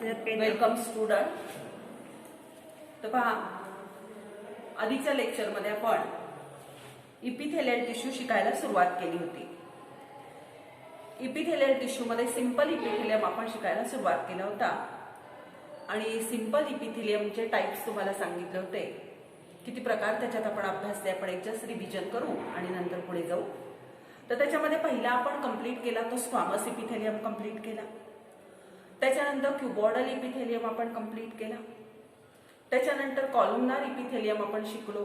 Welcome student. तर पहा, आधीच्या लेक्चरमध्ये आपण इपिथेलियल टिश्यू शिकायला सुरुवात केली होती. इपिथेलियल टिश्यू मध्ये सिंपल इपिथेलियम आपण शिकायला सुरुवात केला होता आणि सिंपल इपिथेलियमचे टाइप्स तुम्हाला सांगितले होते. किती प्रकार त्याच्यात आपण अभ्यासले, आपण एक जस्ट रिव्हिजन करू आणि नंतर पुढे जाऊ. तर त्याच्यामध्ये पहिला आपण कंप्लीट केला तो स्क्वामस इपिथेलियम कंप्लीट केला. त्याच्यानंतर क्युबॉइडल इपिथेलियम आपण कंप्लीट केला. त्याच्यानंतर कॉलमनार इपिथेलियम आपण शिकलो.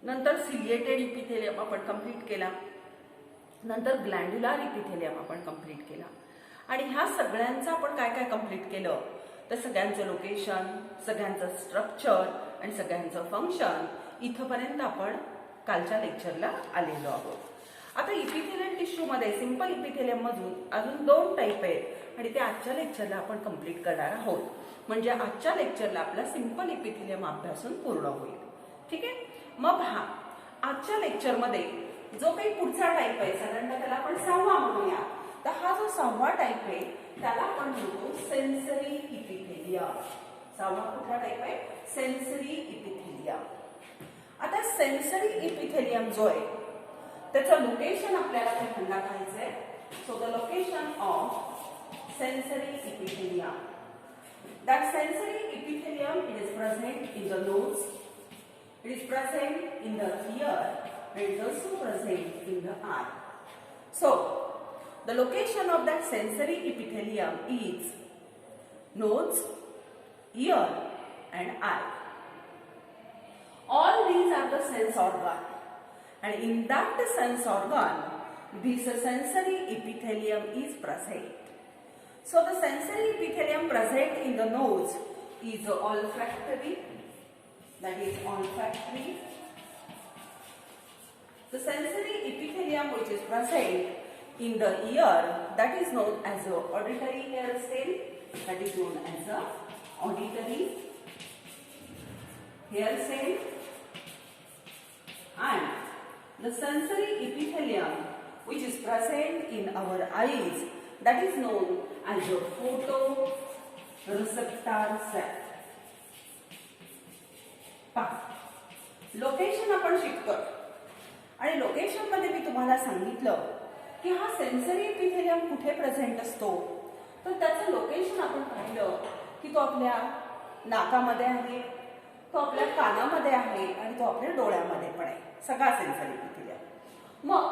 नंतर सिलिएटेड इपिथेलियम आपण कंप्लीट केला. नंतर ग्लँड्युलर इपिथेलियम आपण कंप्लीट केला. आणि ह्या सगळ्यांचं आपण काय काय कंप्लीट केलं तर सगळ्यांचं लोकेशन, सगळ्यांचं स्ट्रक्चर आणि सगळ्यांचं फंक्शन इथपर्यंत आपण कालच्या लेक्चरला आलेलो आहोत. आता इपिथेलियल टिश्यू मध्ये सिंपल इपिथेलियम मधून अजून दोन टाईप आहेत आणि ते आजच्या लेक्चरला आपण कंप्लीट करणार आहोत. म्हणजे आजच्या लेक्चरला आपला सिंपल इपिथेलियम अभ्यासून पूर्ण होईल. ठीक आहे. मग पहा, आजच्या लेक्चरमध्ये जो काही पुढचा टाईप आहे साधारणतः त्याला आपण 6वा म्हणूया. तर हा जो 6वा टाईप आहे त्याला आपण म्हणतो सेन्सरी इपिथेलियम. 6वा कुठला टाईप आहे? Sensory epithelium. आता सेन्सरी इपिथेलियम जो आहे त्याचं लोकेशन आपल्याला पुन्हा पाहायचंय. So the location of sensory epithelium. That sensory epithelium, it is present in the nose, it is present in the ear, and it is also present in the eye. So, the location of that sensory epithelium is nose, ear, and eye. All these are the sense organ, and in that sense organ, this sensory epithelium is present. So the sensory epithelium present in the nose is olfactory, that is olfactory. The sensory epithelium which is present in the ear, that is known as the auditory hair cell, that is known as the auditory hair cell. And the sensory epithelium which is present in our eyes, that is known as a photoreceptor cell. Location आपण शिकतो आणि location मध्ये मी तुम्हाला सांगितलं की हा sensory epithelium कुठे present असतो. तर त्याचं लोकेशन आपण पाहिलं की तो आपल्या नाकामध्ये आहे, तो आपल्या कानामध्ये आहे आणि तो आपल्या डोळ्यामध्ये पण आहे. सगळा सेन्सरी इपिथेलियम. मग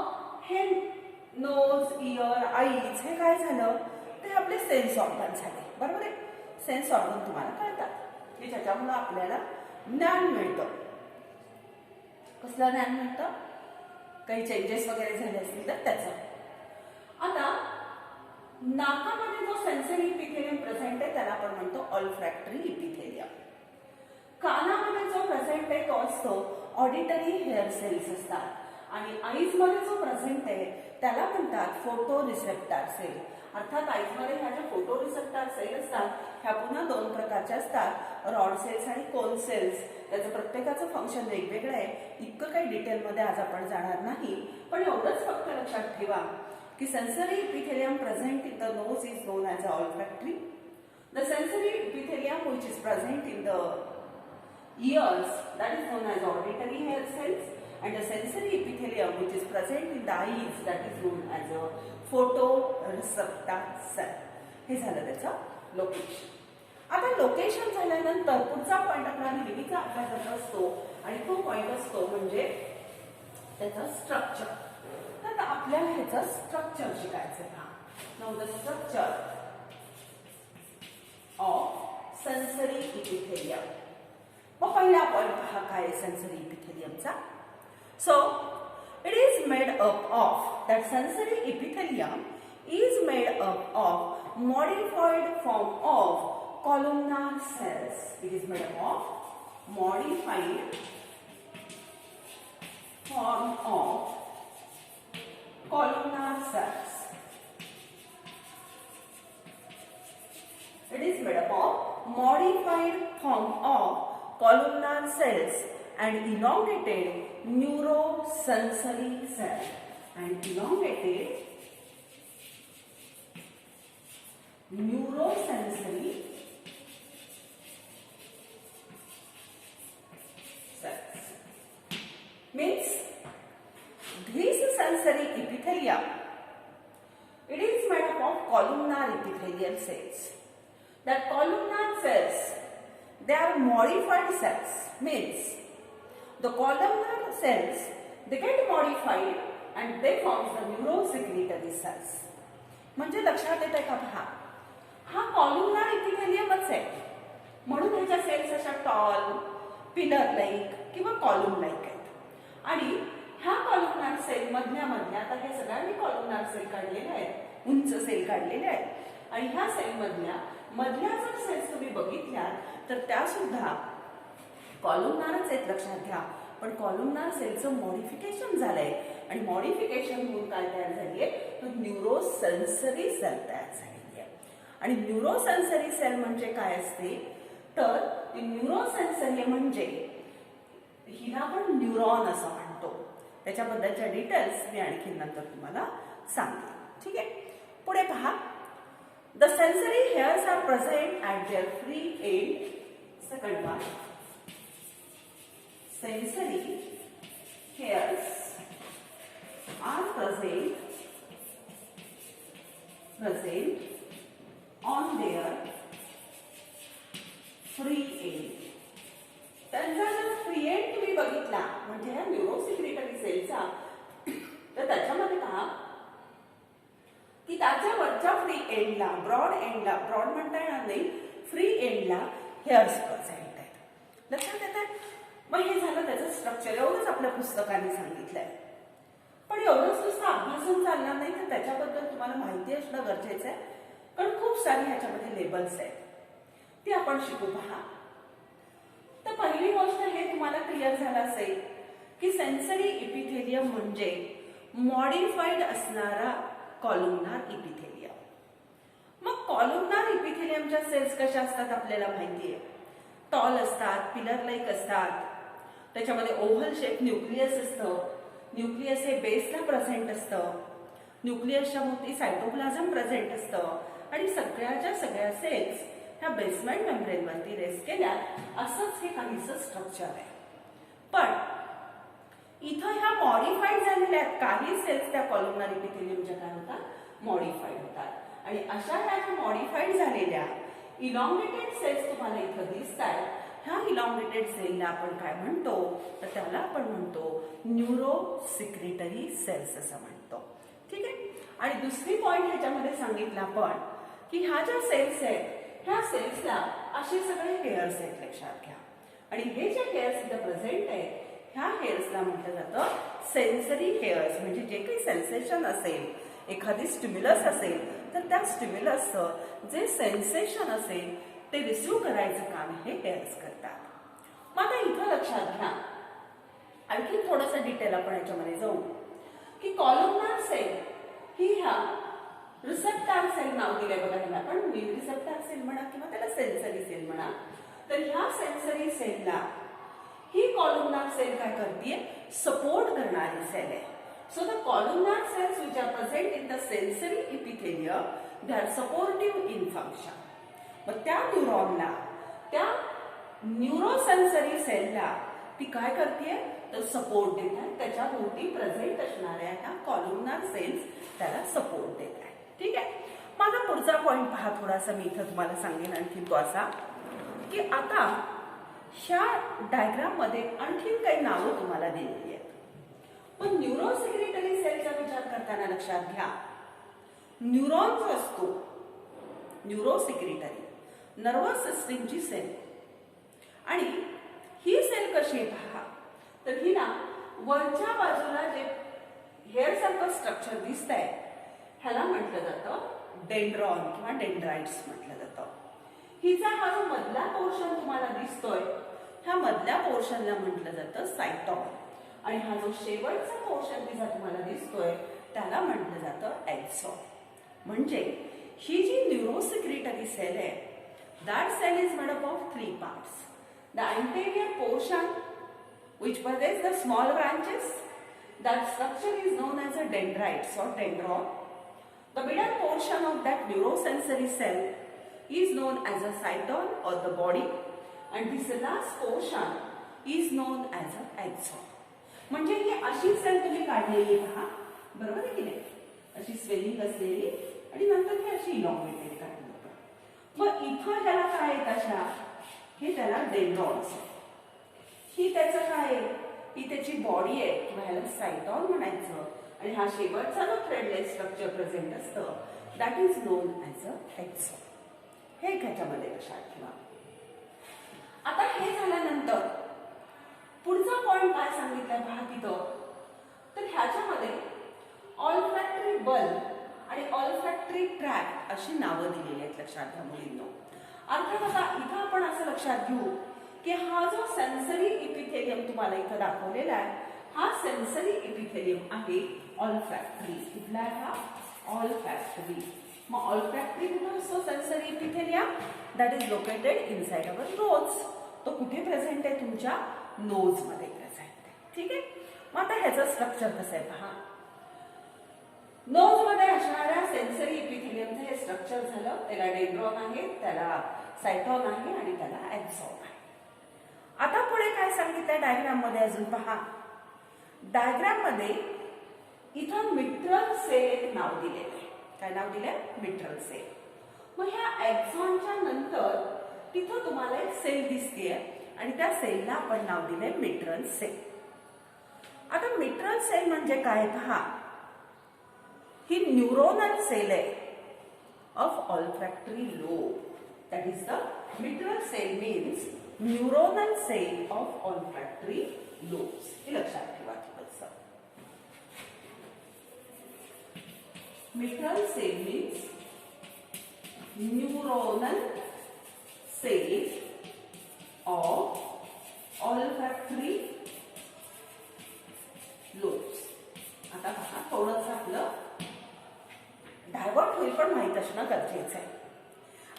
हे नोज, इयर, आईज हे काय झालं ते आपले सेन्स ऑर्गन झाले. बरोबर आहे. सेन्स ऑर्गन तुम्हाला कळतात की ज्याच्यामुळे आपल्याला ज्ञान मिळतं. कसलं ज्ञान मिळतं? काही चेंजेस वगैरे झाले असतील तर त्याचं. आता नाकामध्ये जो सेन्सरी इपिथेलियम प्रेझेंट आहे त्याला आपण म्हणतो ऑल्फॅक्टरी इपिथेलियम. कानामध्ये जो प्रेझेंट आहे तो असतो ऑडिटरी हेअर सेल्स असतात. आणि आईज मध्ये जो प्रेझेंट आहे त्याला म्हणतात फोटो रिसेप्टर सेल. अर्थात आईज मध्ये ह्या ज्या फोटो रिसेप्टर सेल असतात ह्या पुन्हा दोन प्रकारच्या असतात, रॉड सेल्स आणि कोन सेल्स. त्याचं प्रत्येकाचं फंक्शन वेगवेगळं आहे. इतकं काही डिटेलमध्ये आज आपण जाणार नाही, पण एवढंच फक्त लक्षात ठेवा की sensory epithelium present in the nose is known as a olfactory. The sensory epithelium which is present in the ears, that is known as auditory hair cells, and the sensory epithelium which is present in the eyes, that is known as a photoreceptor cell. हे झालं त्याचं location. आता location झाल्यानंतर पुढचा point आपला नेहमीचा अभ्यासाचा असतो आणि तो पॉइंट असतो म्हणजे त्याचं स्ट्रक्चर. तर आपल्याला ह्याचं स्ट्रक्चर शिकायचं आहे. Now the structure of sensory epithelium. मग पहिला पॉइंट पहा काय सेन्सरी इपिथेलियमचा. So it is made up of, that sensory epithelium is made up of modified form of columnar cells. It is made up of modified form of columnar cells. It is made up of modified form of columnar cells and elongated neurosensory cell and elongated neurosensory columnar epithelial cells. That columnar cells, they are modified cells. Means the columnar cells, they get modified and they form the neurosecretory cells. म्हणजे लक्षात येतंय का पहा, हा columnar इपिथेलियमच आहे, म्हणून ह्याच्या cells अशा टॉल, पिलर लाईक किंवा कॉलम लाईक आहेत. आणि ह्या कॉलमनार सेल मधल्या आता हे सगळ्यांनी कॉलमनार सेल काढलेले आहेत, उंच सेल काढलेले आहेत. आणि ह्या सेल मधल्या जर सेल्स तुम्ही बघितल्या तर त्या सुद्धा कॉलमनारच आहेत, लक्षात घ्या. पण कॉलमनार सेलचं मॉडिफिकेशन झालंय आणि मॉडिफिकेशन होऊन काय तयार झालीये, तर न्यूरोसेन्सरी सेल तयार झालेली आहे. आणि न्यूरोसेन्सरी सेल म्हणजे काय असते, तर न्यूरोसेन्सरी म्हणजे हिला आपण न्यूरॉन असं म्हणतो. त्याच्याबद्दलच्या डिटेल्स मी आणखी नंतर तुम्हाला सांगते. ठीक आहे, पुढे पहा. The sensory hairs are present at their free end. Second one, sensory hairs are present on their free end. त्यांचा जर फ्री एंड तुम्ही बघितला म्हणजे ह्या न्यूरोसिक्रेटरी सेलचा, तर त्याच्यामध्ये पहा की त्याच्या वरच्या फ्री एंडला, ब्रॉड म्हणता येणार नाही, फ्री एंडला हेअर्स प्रेझेंट आहेत. लक्षात येतात. मग हे झालं त्याचं स्ट्रक्चर. एवढंच आपल्या पुस्तकाने सांगितलंय. पण एवढंच नुसतं अभ्यासन चालणार नाही, तर त्याच्याबद्दल तुम्हाला माहिती असणं गरजेचं आहे. कारण खूप सारी ह्याच्यामध्ये लेबल्स आहेत, ती आपण शिकू. पहा, तर पहिली गोष्ट हे तुम्हाला क्लिअर झालं असेल की सेन्सरी इपिथेलियम म्हणजे मॉडिफाईड असणारा कॉलमनार इपिथेलियम. मग कॉलमनार इपिथेलियमच्या सेल्स कशा असतात आपल्याला माहिती आहे. टॉल असतात, पिलर लाईक असतात, त्याच्यामध्ये ओव्हल शेप न्यूक्लियस असतं. न्यूक्लियस हे बेसला प्रेझेंट असतं. न्यूक्लियसच्या भोवती सायटोप्लाझम प्रेझेंट असतं. आणि सगळ्या सेल्स ह्या बेसमेंट मेम्ब्रेनवरती रेस्ट केल्या, असंच हे काहीसं स्ट्रक्चर आहे. पण इथं ह्या मॉडिफाईड झालेल्या आहेत. काही सेल्स त्या कॉलमनार इपिथेलियमच्या काय होतात, मॉडिफाईड होतात. आणि अशा ह्या मॉडिफाईड झालेल्या इलॉंगेटेड सेल्स तुम्हाला इथं दिसत आहेत. ह्या इलॉंगेटेड सेलला आपण काय म्हणतो, तर त्याला आपण म्हणतो न्यूरोसिक्रेटरी सेल्स असं म्हणतो. ठीक आहे. आणि दुसरी पॉइंट ह्याच्यामध्ये सांगितलं आपण की ह्या ज्या सेल्स आहेत, ह्या सेल्सला असे सगळे हेअर्स आहेत, लक्षात घ्या. आणि हे जे हेअर्स इथं प्रेझेंट आहेत, ह्या हेअर्सला म्हटलं जातं सेन्सरी हेअर्स. म्हणजे जे काही सेन्सेशन असेल, एखादी स्टिम्युलस असेल, तर त्या स्टिम्युलसचं जे सेन्सेशन असेल ते रिसीव्ह करायचं काम हे हेअर्स करतात. मग आता इथं लक्षात घ्या, आणखी थोडंसं डिटेल आपण याच्यामध्ये जाऊ की कॉलमनार सेल ही ह्या रिसेप्टार सेल नाव दिलंय बघा. ह्याला आपण रिसेप्टार सेल म्हणा किंवा त्याला सेन्सरी सेल म्हणा. तर ह्या सेन्सरी सेलला ही कॉलमनार सेल काय करते, सपोर्ट करणारी सेल आहे. So the columnar cells which are present in the sensory epithelium, they are supportive in function. मग त्या न्यूरॉनला, त्या न्यूरोसेन्सरी सेलला ती काय करते, तर सपोर्ट देत आहे. त्याच्या भोवती प्रेझेंट असणाऱ्या ह्या कॉलमनार सेल्स त्याला सपोर्ट देत आहे. ठीक आहे. माझा पुढचा पॉइंट पहा, थोडासा मी इथं तुम्हाला सांगेन आणखी तो असा की आता ह्या डायग्राम मध्ये आणखीन काही नावं तुम्हाला दिलेली आहेत. पण न्यूरोसिक्रेटरी सेलचा विचार करताना लक्षात घ्या, न्यूरॉन जो असतो, न्यूरोसिक्रेटरी नर्वस सिस्टीमची सेल. आणि ही सेल कशी आहे पहा, तर हिला वरच्या बाजूला जे हेअर सारखं स्ट्रक्चर दिसतंय, ह्याला म्हटलं जातं डेंड्रॉन किंवा डेंड्राइट्स म्हटलं जातं. हिचा हा जो मधला पोर्शन तुम्हाला दिसतोय, ह्या मधल्या पोर्शनला म्हटलं जातं सायटॉन. आणि हा जो शेवटचा पोर्शन तिचा तुम्हाला दिसतोय त्याला म्हटलं जातं एक्सॉन. म्हणजे ही जी न्यूरोसिक्रेटरी सेल आहे, that cell is made up of 3 parts. The anterior portion which possesses the small branches, that structure is known as a dendrites or dendron. The middle portion of that neurosensory cell is known as a cyton or the body, and this last portion is known as a axon. म्हणजे ही अशी sale तुम्ही काढलेली पहा, बरोबर आहे की नाही, अशी स्वेलिंग असलेली आणि नंतर ही अशी इलॉंगेटेड काढली होतं. मग इथं ह्याला काय आहेत अशा, हे त्याला डेंड्रॉन्स. ही त्याचं काय आहे, ही त्याची बॉडी आहे किंवा ह्याला सायटॉन म्हणायचं. आणि हा शेवटचा जो थ्रेडलेस स्ट्रक्चर प्रेझेंट असतं that is known as a axon. हे ह्याच्यामध्ये लक्षात ठेवा. आता हे झाल्यानंतर पुढचा पॉइंट काय सांगितलं पहा तिथं, तर ह्याच्यामध्ये ऑल्फॅक्टरी बल्ब आणि ऑल्फॅक्टरी ट्रॅक्ट अशी नावं दिलेली आहेत. लक्षात घ्या मुलींनो. अर्थात आता इथं आपण असं लक्षात घेऊ की हा जो सेन्सरी इपिथेलियम तुम्हाला इथं दाखवलेला आहे हा सेन्सरी इपिथेलियम आहे ऑल्फॅक्टरी. कुठला आहे हा, ऑल्फॅक्टरी. मग ऑल्फॅक्टरी कुठं असतो sensory epithelium, that is located inside our knows. तो कुठे प्रेझेंट आहे, तुमच्या नोज मध्ये प्रेझेंट आहे. ठीक आहे. मग आता ह्याचं स्ट्रक्चर कसं आहे पहा. नोज मध्ये असणाऱ्या सेन्सरी इपिथेलियमचं हे स्ट्रक्चर झालं. त्याला डेंड्रॉन आहे, त्याला सायटॉन आहे आणि त्याला ॲक्झॉन आहे. आता पुढे काय सांगितलंय डायग्राम मध्ये अजून पहा. डायग्राम मध्ये इथं मिट्रल सेल एक नाव दिलेलं आहे. काय नाव दिलंय, मिट्रल सेल. मग ह्या ॲक्झॉनच्या नंतर तिथं तुम्हाला एक सेल दिसतेय आणि त्या सेलला आपण नाव दिलंय मिट्रल सेल. आता मिट्रल सेल म्हणजे काय पहा, ही न्यूरोनल सेल आहे of olfactory lobe. That is the mitral cell means neuronal cell of olfactory lobes. हे लक्षात ठेवा थोडंसं. Mitral cell means neuronal cell of olfactory lobes. आता पहा थोडंसं आपलं डायव्हर्ट होईल पण माहीत असणं गरजेचं आहे.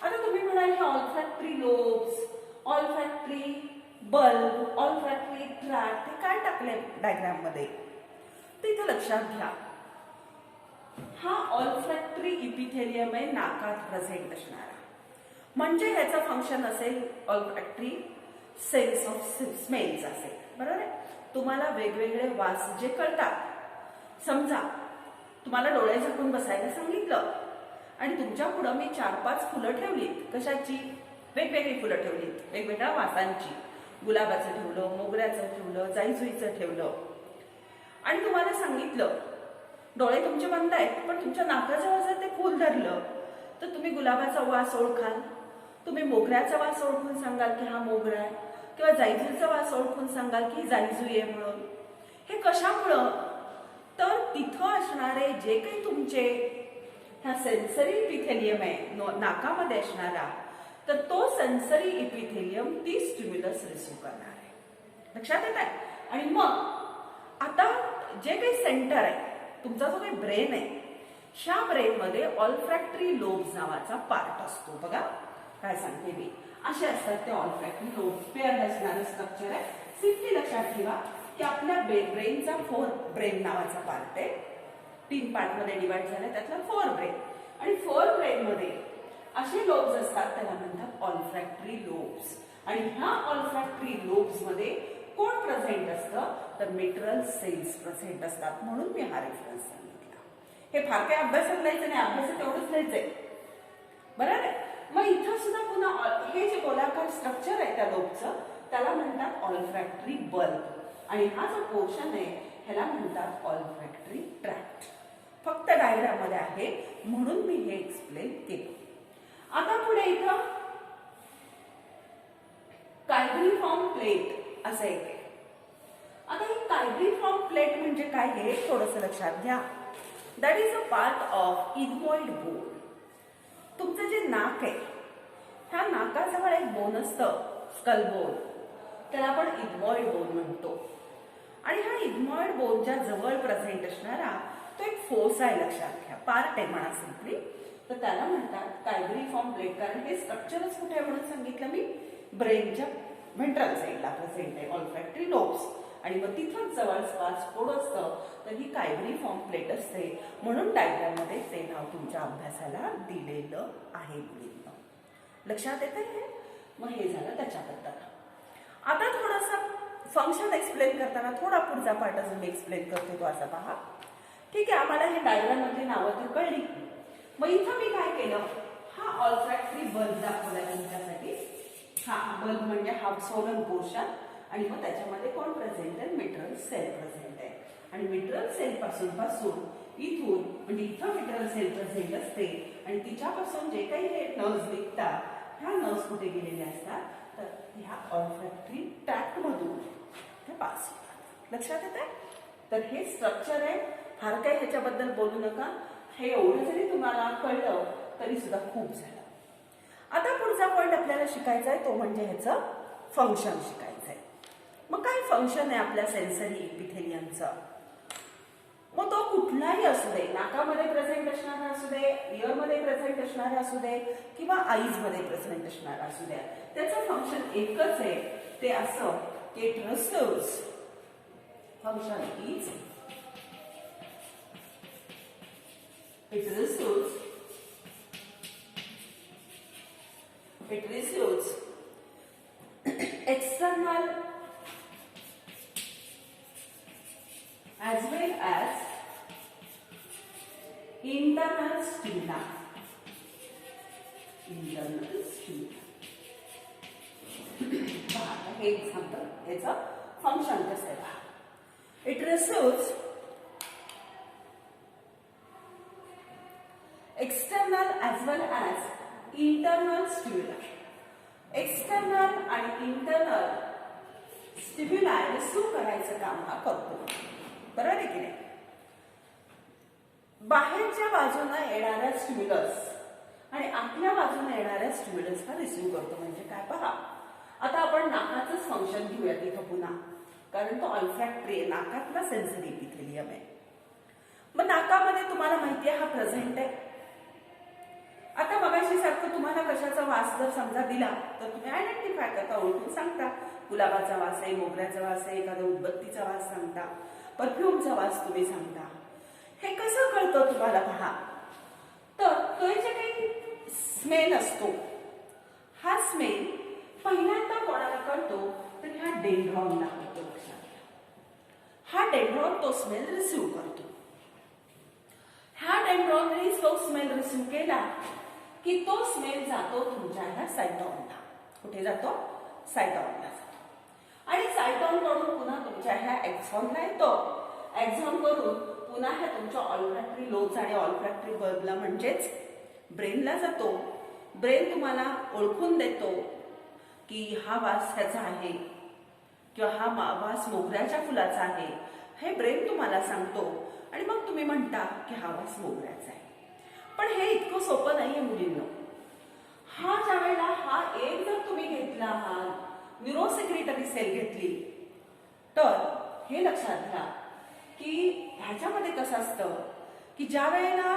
आता तुम्ही म्हणाल हे ऑल्फॅक्टरी लोब्स, ऑल्फॅक्टरी बल्ब, ऑल्फॅक्टरी ट्रॅक्ट हे काय टाकले डायग्राम मध्ये, तर इथं लक्षात घ्या हा ऑल्फॅक्टरी इपिथेलियम आहे नाकात प्रेझेंट असणारा. म्हणजे ह्याचं फंक्शन असेल ऑल्फॅक्टरी सेन्स ऑफ स्मेल्स असेल. बरोबर आहे. तुम्हाला वेगवेगळे वास जे कळतात, समजा तुम्हाला डोळे झाकून बसायला सांगितलं आणि तुमच्या पुढं मी 4-5 फुलं ठेवलीत. कशाची, वेगवेगळी फुलं ठेवलीत वेगवेगळ्या वासांची. गुलाबाचं ठेवलं, मोगऱ्याचं ठेवलं, जाईजुईचं ठेवलं आणि तुम्हाला सांगितलं डोळे तुमचे बंद आहेत पण तुमच्या नाकाजवळ जर ते फूल धरलं तर तुम्ही गुलाबाचा वास ओळखाल, तुम्ही मोगऱ्याचा वास ओळखून सांगाल की हा मोगरा आहे, किंवा जाईजुईचा वास ओळखून सांगाल की जाईजुई आहे म्हणून. हे कशामुळं, तर तिथं असणारे जे काही तुमचे ह्या सेन्सरी इपिथेलियम आहे नाकामध्ये असणारा, तर तो सेन्सरी इपिथेलियम ती स्टिम्युलस रिसीव्ह करणार आहे. लक्षात येत आहे. आणि मग आता जे काही सेंटर आहे तुमचा जो काही ब्रेन आहे, ह्या ब्रेन मध्ये ऑल्फॅक्टरी लोब्स नावाचा पार्ट असतो. बघा काय सांगते मी, असे असतात ते ऑल्फॅक्टरी लोब्स. पेअर असणारं स्ट्रक्चर आहे. सिम्पली लक्षात ठेवा की आपल्या ब्रेनचा 4 ब्रेन नावाचा पार्ट आहे. 3 पार्ट मध्ये डिवाइड झाला, त्यातला 4 ब्रेन. आणि 4 ब्रेन मध्ये असे लोब्स असतात त्याला म्हणतात ऑल्फॅक्टरी लोब्स. आणि ह्या ऑल्फॅक्टरी लोब्स मध्ये कोण प्रेझेंट असतं, तर मिट्रल सेल्स प्रेझेंट असतात. म्हणून मी हा रेफरन्स सांगितला. हे फार काही अभ्यासात लिहायचं नाही, अभ्यासात तेवढंच लिहायचंय. बरोबर आहे. मग इथं सुद्धा पुन्हा हे जे गोलाकार स्ट्रक्चर आहे त्या लोबचं त्याला म्हणतात ऑल्फॅक्टरी बल्ब. आणि हा जो पोर्शन आहे ह्याला म्हणतात ऑल्फॅक्टरी ट्रॅक्ट. फक्त डायग्राम मध्ये आहे म्हणून मी हे एक्सप्लेन केलं. आता पुढे इथं कायब्रिफॉर्म प्लेट असं एक आहे. आता ही कायब्रिफॉर्म प्लेट म्हणजे काय हे थोडंसं लक्षात घ्या. That is a part of ethmoid bone. तुमचं जे नाक आहे ह्या नाकाजवळ एक बोन असतं, स्कल बोन, त्याला आपण इग्मॉइड बोन म्हणतो. आणि हा इग्मॉइड बोनच्या जवळ प्रेझेंट असणारा तो एक फोस आहे. लक्षात घ्या, पार्ट आहे म्हणा सिम्पली. तर त्याला म्हणतात कायब्रिफॉर्म प्लेट. कारण हे स्ट्रक्चरच कुठे आहे म्हणून सांगितलं मी, ब्रेनच्या व्हेंट्रल साईडला प्रेझेंट आहे ऑल्फॅक्टरी लोब्स. आणि मग तिथंच जवळपास कोड असतं, तर ही कायब्रिफॉर्म प्लेट असते. म्हणून डायग्राम मध्ये ते नाव तुमच्या अभ्यासाला दिलेलं आहे. लक्षात येते हे. मग हे झालं त्याच्याबद्दल. आता थोडंसं फंक्शन एक्सप्लेन करताना थोडा पुढचा पार्ट अजून मी एक्सप्लेन करते तो असा पहा. ठीक आहे, आम्हाला हे डायग्राम मधली नावं तर कळली. मग इथं मी काय केलं, हा ऑल्फॅक्टरी बल्ब दाखवला तुमच्यासाठी. हा बल्ब म्हणजे हा सोलर पोर्शन आणि मग त्याच्यामध्ये कोण प्रेझेंट आहे, मिटरल सेल प्रेझेंट आहे. आणि मिटरल सेल पासून इथून म्हणजे इथं मिटरल सेल प्रेझेंट असते आणि तिच्यापासून जे काही हे नर्व्स निघतात, ह्या नर्व्स कुठे गेलेल्या असतात, तर ह्या ऑल्फॅक्टरी ट्रॅक्ट मधून ते पास होतात. लक्षात येत आहे. तर हे स्ट्रक्चर आहे. फार काही ह्याच्याबद्दल बोलू नका. हे एवढं जरी तुम्हाला कळलं तरी सुद्धा खूप झालं. आता पुढचा पॉईंट आपल्याला शिकायचा आहे तो म्हणजे ह्याचं फंक्शन शिकायचं आहे. मग काय फंक्शन आहे आपल्या सेन्सरी एपिथेलियमचं. मग तो कुठलाही असू दे, नाकामध्ये प्रेझेंट असणारा असू दे, इयरमध्ये प्रेझेंट असणारा असू दे किंवा आईजमध्ये प्रेझेंट असणारा असू द्या, त्याचं फंक्शन एकच आहे. ते असं की it receives function is it receives external as well as internal stimuli. हे एक्झाम्पल याचं फंक्शन कसं आहे पहा. It receives external as well as internal stimuli. External आणि इंटरनल स्टिम्युलाय रिसीव्ह करायचं काम हा करतो. बरोबर आहे की नाही. बाहेरच्या बाजूने येणाऱ्या स्टिम्युलस आणि आतल्या बाजूने येणाऱ्या स्टिम्युलस हा रिसीव्ह करतो. म्हणजे काय पहा, आता आपण नाकाचंच फंक्शन घेऊयात इथं पुन्हा, कारण तो ऑल्फॅक्टरी आहे, नाकातला सेन्सरी एपिथेलियम आहे. मग नाकामध्ये तुम्हाला माहिती आहे हा प्रेझेंट आहे. आता मगाशी सारखं तुम्हाला कशाचा वास जर समजा दिला तर तुम्ही आयडेंटिफाय करता, ओळखून सांगता. गुलाबाचा वास आहे, मोगऱ्याचा वास आहे, एखाद्या उदबत्तीचा वास सांगता, परफ्यूमचा वास तुम्ही सांगता. हे कसं कळतं तुम्हाला पहा. तर तो जे काही स्मेल असतो, हा स्मेल पहिल्यांदा कोणाला कळतो तर ह्या डेंड्रॉनला कळतो. लक्षात घ्या. हा डेंड्रॉन तो स्मेल रिसीव्ह करतो. ह्या डेंड्रॉनने तो स्मेल रिसीव्ह केला की तो स्मेल जातो तुमच्या ह्या सायटॉनला. कुठे जातो, सायटॉनला जातो. आणि सायटॉन कडून पुन्हा तुमच्या ह्या एक्झॉनला येतो. एक्झॉन करून पुन्हा ह्या तुमच्या ऑल्फॅक्टरी लोब्स आणि ऑल्फॅक्टरी बल्बला म्हणजेच ब्रेनला जातो. ब्रेन तुम्हाला ओळखून देतो की हा वास ह्याचा आहे किंवा हा वास मोगऱ्याच्या फुलाचा आहे. हे ब्रेन तुम्हाला सांगतो आणि मग तुम्ही म्हणता की हा वास मोगऱ्याचा आहे. पण हे इतकं सोपं नाहीये मुलींनो. हा ज्या वेळेला हा एक जर तुम्ही घेतला, हा न्यूरोसेक्रेटरी सेल घेतली, तर हे लक्षात घ्या की ह्याच्यामध्ये कसं असतं की ज्या वेळेला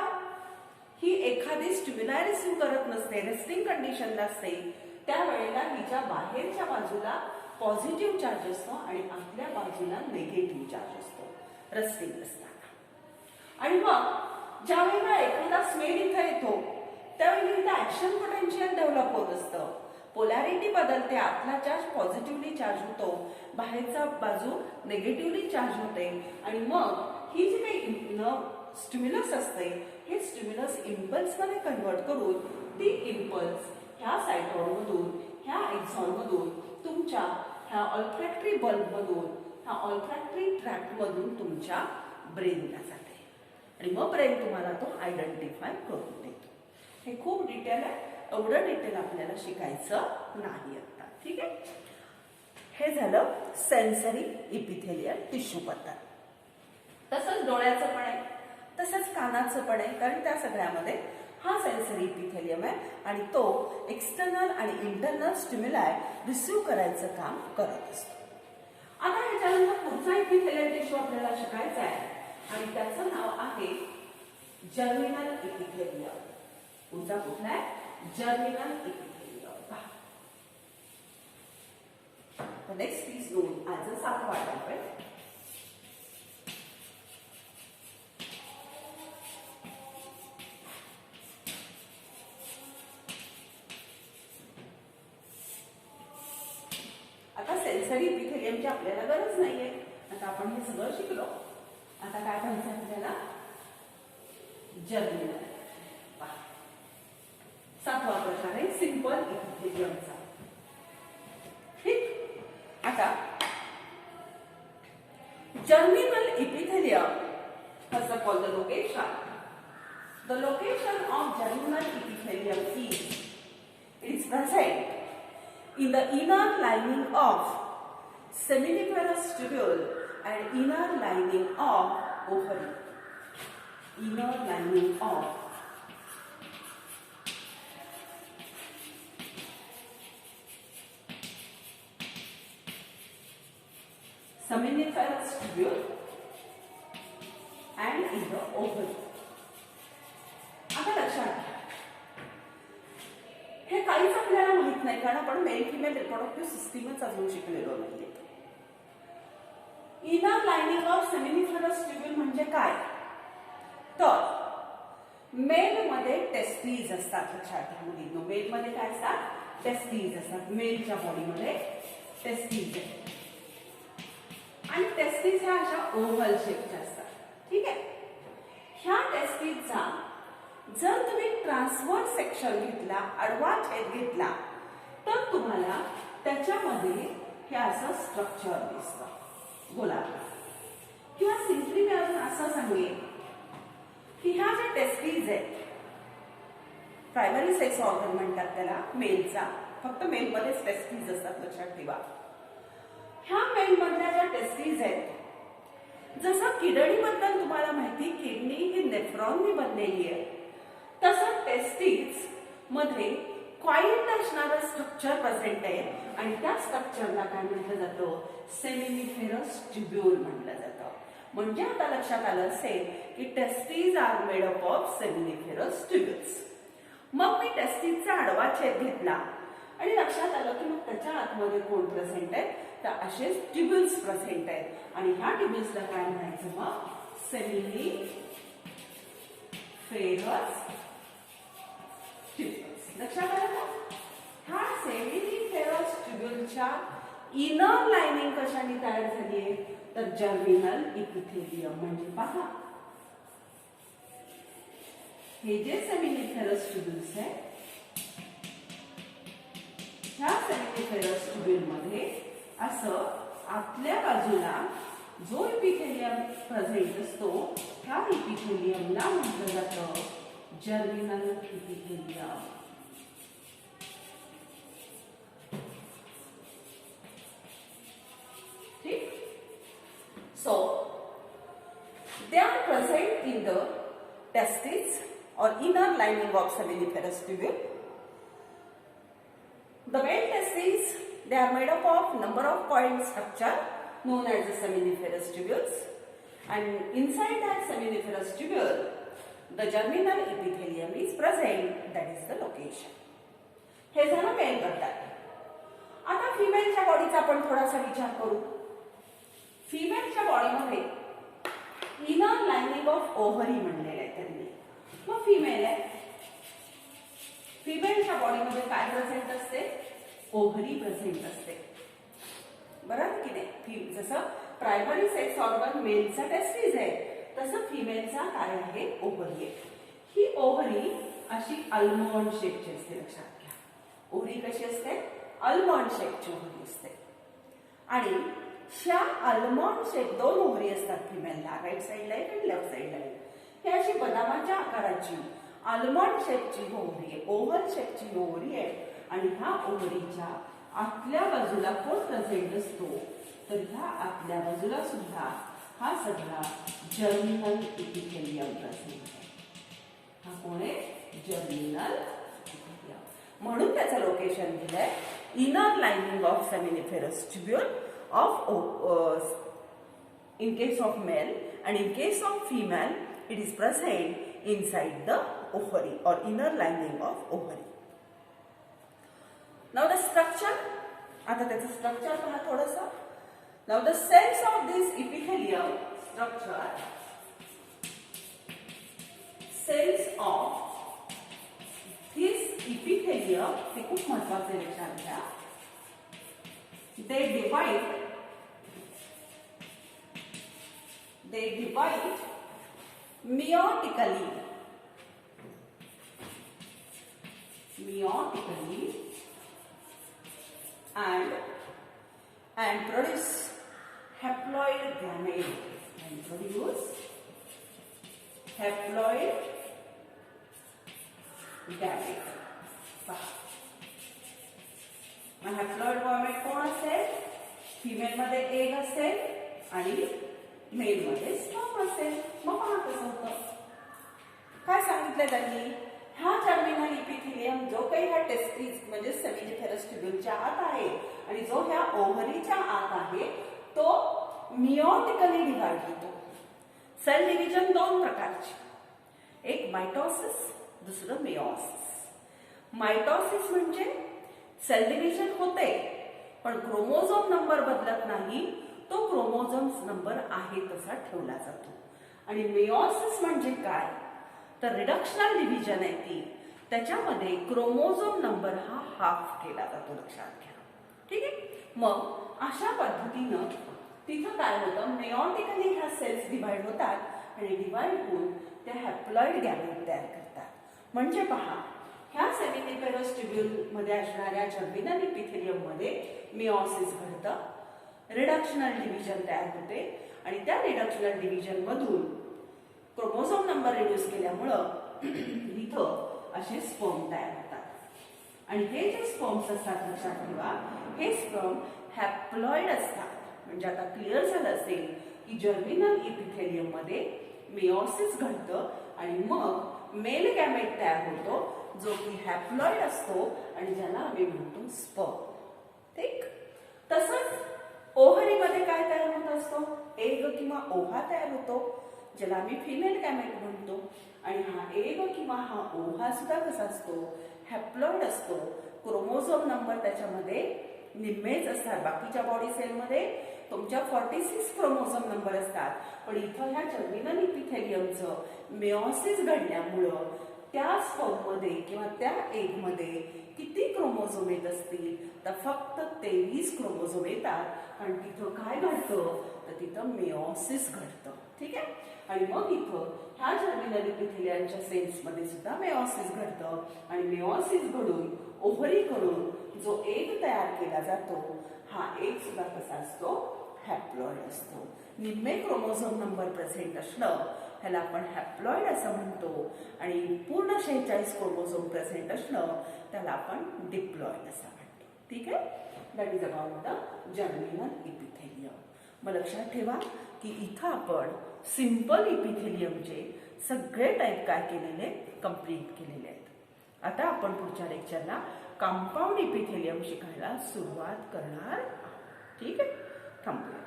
ही एखादी स्टिम्युलाय रिसीव्ह करत नसते, रेस्टिंग कंडिशनला असते, त्यावेळेला हिच्या बाहेरच्या बाजूला पॉझिटिव्ह चार्ज असतो आणि आतल्या बाजूला निगेटिव्ह चार्ज असतो रेस्टिंग असताना. आणि मग ज्या वेळेला एखादा स्मेल इथं येतो त्यावेळी इथं ऍक्शन पोटेन्शियल डेव्हलप होत असतं. पोलॅरिटी बदलते. आतला चार्ज पॉझिटिव्हली चार्ज होतो, बाहेरचा बाजू निगेटिव्हली चार्ज होते. आणि मग ही जी काही स्टिम्युलस असते, हे स्टिम्युलस इम्पल्स मध्ये कन्वर्ट करून ती इम्पल्स ह्या सायटॉनमधून, ह्या एक्झॉनमधून, तुमच्या ह्या ऑल्फॅक्टरी बल्बमधून, ह्या ऑल्फॅक्टरी ट्रॅक्टमधून तुमच्या ब्रेनला जाते. आणि मग ब्रेन तुम्हाला तो आयडेंटिफाय करून देतो. हे खूप डिटेल आहे. एवढं डिटेल आपल्याला शिकायचं नाही आता. ठीक आहे. हे झालं सेन्सरी इपिथेलियल टिश्यू बद्दल. तसंच डोळ्याचं पण आहे, तसंच कानाचं पण आहे, कारण त्या सगळ्यामध्ये हा सेन्सरी इपिथेलियम आहे आणि तो एक्सटर्नल आणि इंटरनल स्टिम्युलाय रिसीव्ह करायचं काम करत असतो. आता ह्याच्यानंतर पुढचा इपिथेलियल टिश्यू आपल्याला शिकायचा आहे आणि त्याचं नाव आहे जर्मिनल इपिथेलियम. पुढचा कुठला आहे, germinal epithelium. Next is known as अ सातवा टाइप आहे. आता सेन्सरी इपिथेलियमची आपल्याला गरज नाहीये. आता आपण हे सगळं शिकलो. आता काय करायचं आपल्याला, जर्मिनल. सातवा प्रकार आहे सिंपल इपिथेलियमचा. ठीक. आता germinal epithelium, first of all the location. The location of germinal epithelium is present in the inner lining of seminiferous tubule and inner lining of ovary. Inner lining of seminiferous tubule and in the ovary. आता लक्षात घ्या, हे काहीच आपल्याला माहित नाही कारण आपण मेल फिमेल रिप्रोडक्टिव्ह सिस्टीमच अजून शिकलेलो नाहीये. Inner lining of seminiferous tubule म्हणजे काय, तर मेल मध्ये टेस्टीज असतात. लक्षात घ्या मुलींनो, मेल मध्ये काय असतात, टेस्टीज असतात. मेलच्या बॉडीमध्ये टेस्टीज आहेत आणि टेस्टीज ह्या अशा ओव्हल शेपच्या असतात. ठीक आहे. ह्या टेस्टीजचा जर तुम्ही ट्रान्सव्हर्स सेक्शन घेतला, आडवा छेद घेतला, तर तुम्हाला त्याच्यामध्ये हे असं स्ट्रक्चर दिसतं गोलाकार. किंवा सिंपली मी अजून असं सांगेन की ह्या ज्या टेस्टीज आहेत, प्रायमरी सेक्स ऑर्गन म्हणतात त्याला मेलचा, फक्त मेलमध्येच टेस्टीज असतात लक्षात ठेवा. ह्या मेलमधल्या ज्या टेस्टीज आहेत, जसं किडनीबद्दल तुम्हाला माहिती, किडनी ही नेफ्रॉननी बनलेली आहे, तसं टेस्टीज मध्ये क्वाईट असणारं स्ट्रक्चर प्रेझेंट आहे आणि त्या स्ट्रक्चरला काय म्हटलं जातं, सेमिनिफेरस ट्यूब्यूल म्हटलं जातं. म्हणजे आता लक्षात आलं असेल की testes are made up of seminiferous tubules. मग मी टेस्टीजचा आडवा छेद घेतला आणि लक्षात आलं की मग त्याच्या आतमध्ये कोण प्रेझेंट आहे, तर असेच ट्यूब्यूल्स प्रेझेंट आहेत आणि ह्या ट्यूब्यूल्सला काय म्हणायचं, मग सेमिनिफेरस ट्यूब्यूल्स. लक्षात आलं का? ह्या सेमिनिफेरस ट्यूब्यूलच्या इनर लाइनिंग कशाने तयार झाली आहे, तर जर्मिनल इपिथेलियम. म्हणजे पहा, हे जे सेमिनिफेरस ट्यूब्यूल्स आहेत, ह्या सेमिनिफेरस ट्यूब्यूल मध्ये असं आतल्या बाजूला जो इपिथेलियम प्रेझेंट असतो, त्या इपिथेलियमला म्हटलं जातं जर्मिनल इपिथेलियम. ठीक. So they are present in the testes or inner lining of seminiferous tubule. The male testes, they are made up of number of coiled structure known as the seminiferous tubules, and inside that seminiferous tubule the germinal epithelium is present, that is the location. हे झालं mail बद्दल. आता फिमेलच्या बॉडीचा आपण थोडासा विचार करू. फिमेलच्या बॉडीमध्ये इनर लाइनिंग ऑफ ओव्हरी म्हणलेलं आहे त्यांनी. मग फिमेल आहे, फिमेलच्या बॉडीमध्ये काय प्रेझेंट असते, ओव्हरी प्रेझेंट असते. बरोबर की नाही? जसं प्रायमरी सेक्स ऑर्गन मेलचा टेस्टीज आहे, तसं फिमेलचा काय आहे, ओव्हरी आहे. ही ओव्हरी अशी अल्मोंड शेपची असते. लक्षात घ्या, ओव्हरी कशी असते, अल्मोंड शेपची ओव्हरी असते. आणि ह्या अल्मोंड शेप दोन ओव्हरी असतात फिमेलला, राईट साईडला एक आणि लेफ्ट साईडला एक. ही अशी बदामाच्या आकाराची अल्मोंड शेपची ओव्हरी आहे, ओव्हल शेपची ओव्हरी आहे. आणि ह्या ओव्हरीच्या आतल्या बाजूला कोण प्रेझेंट असतो, तर ह्या आतल्या बाजूला सुद्धा हा सगळा जर्मिनल इपिथेलियम प्रेझेंट आहे. हा कोण आहे, जर्मिनल इपिथेलियम. म्हणून त्याचं लोकेशन दिलंय inner lining of seminiferous tubule of in case of male, and in case of female it is present inside the ovary or inner lining of ovary. Now the structure, आता त्याचं structure पहा थोडंसं. Now the cells of this epithelium structure, cells of this epithelium, हे खूप महत्त्वाचे लक्षात घ्या, they divide meiotically. meiotically and produce haploid gamete and produce haploid gamete. मग हॅप्लॉइड गॅमेट कोण असेल? फिमेल मध्ये एग असेल आणि मेल मध्ये स्पर्म असेल. मग पहा कसं होतं. काय सांगितलं त्यांनी? हा जर्मिनल इपिथिलियम जो काही ह्या टेस्टिस म्हणजे सेमिनिफेरस ट्युब्यूलच्या आत आहे आणि जो ह्या ओव्हरीच्या आत आहे तो मिओटिकली डिवाइड होतो. सेल डिव्हिजन दोन प्रकारचे, एक मायटोसिस, दुसरं मेओसिस. मायटोसिस म्हणजे सेल डिव्हिजन होते पण क्रोमोझोम नंबर बदलत नाही, तो क्रोमोझोम्स नंबर आहे तसा ठेवला जातो. आणि मेओसिस म्हणजे काय? तर रिडक्शनल डिव्हिजन आहे ती, त्याच्यामध्ये क्रोमोझोम नंबर हा हाफ केला जातो. लक्षात घ्या. ठीक आहे. मग अशा पद्धतीनं तिथं काय होतं, मेओटिकली ह्या सेल्स डिवाइड होतात आणि डिवाइड होऊन त्या हॅप्लॉइड गॅमेट तयार करतात. म्हणजे पहा, ह्या सेमिनिफेरस ट्युब्यूल मध्ये असणाऱ्या जर्मिनल इपिथेलियम मध्ये मिओसिस घडतं, रिडक्शनल डिव्हिजन तयार होते आणि त्या रिडक्शनल डिव्हिजन मधून क्रोमोझोम नंबर रिड्यूस केल्यामुळं इथं असे स्पर्म तयार होतात. आणि हे जे स्पर्म्स असतात लक्षात ठेवा, हे स्पर्म हॅप्लॉइड असतात. म्हणजे आता क्लिअर झालं असेल की जर्मिनल इपिथेलियम मध्ये मिओसिस घडतं आणि मग मेल गॅमेट तयार होतो जो की हॅप्लॉइड असतो आणि ज्याला आम्ही म्हणतो स्पर्म. ठीक. तसंच ओव्हरीमध्ये काय तयार होत असतो? एग किंवा ओव्हा तयार होतो ज्याला आम्ही फिमेल गॅमेट म्हणतो. आणि हा एग किंवा हा ओव्हा सुद्धा कसा असतो? हॅप्लॉइड असतो. क्रोमोझोम नंबर त्याच्यामध्ये निम्मेच असतात. बाकीच्या बॉडी सेलमध्ये तुमच्या 46 क्रोमोझोम नंबर असतात, पण इथं ह्या जर्मिनल इपिथेलियमचं मेओसिस घडल्यामुळं त्या स्पर्म मध्ये किंवा त्या एग मध्ये किती क्रोमोझोम येत असतील? तर फक्त 23 क्रोमोझोम येतात. कारण तिथं काय घडतं? तर तिथं मेओसिस घडतं. ठीक आहे. आणि मग इथं ह्या जर्मिनल इपिथेलियमच्या सेल्स मध्ये सुद्धा मेओसिस घडतं आणि मेओसिस घडून ओव्हरी कडून जो एग तयार केला जातो, हा एग सुद्धा कसा असतो? हॅप्लॉइड असतो. निम्मे क्रोमोझोम नंबर प्रेझेंट असणं ह्याला आपण हॅप्लॉइड असं म्हणतो आणि पूर्ण 46 क्रोमोझोम प्रेझेंट असणं त्याला आपण डिप्लॉइड असं म्हणतो. ठीक आहे. That is about the germinal epithelium. मग लक्षात ठेवा की इथं आपण सिंपल इपिथेलियमचे सगळे टाईप काय केलेले? कंप्लीट केलेले आहेत. आता आपण पुढच्या लेक्चरला कंपाऊंड इपिथेलियम शिकायला सुरुवात करणार. ठीक आहे. थांबूया.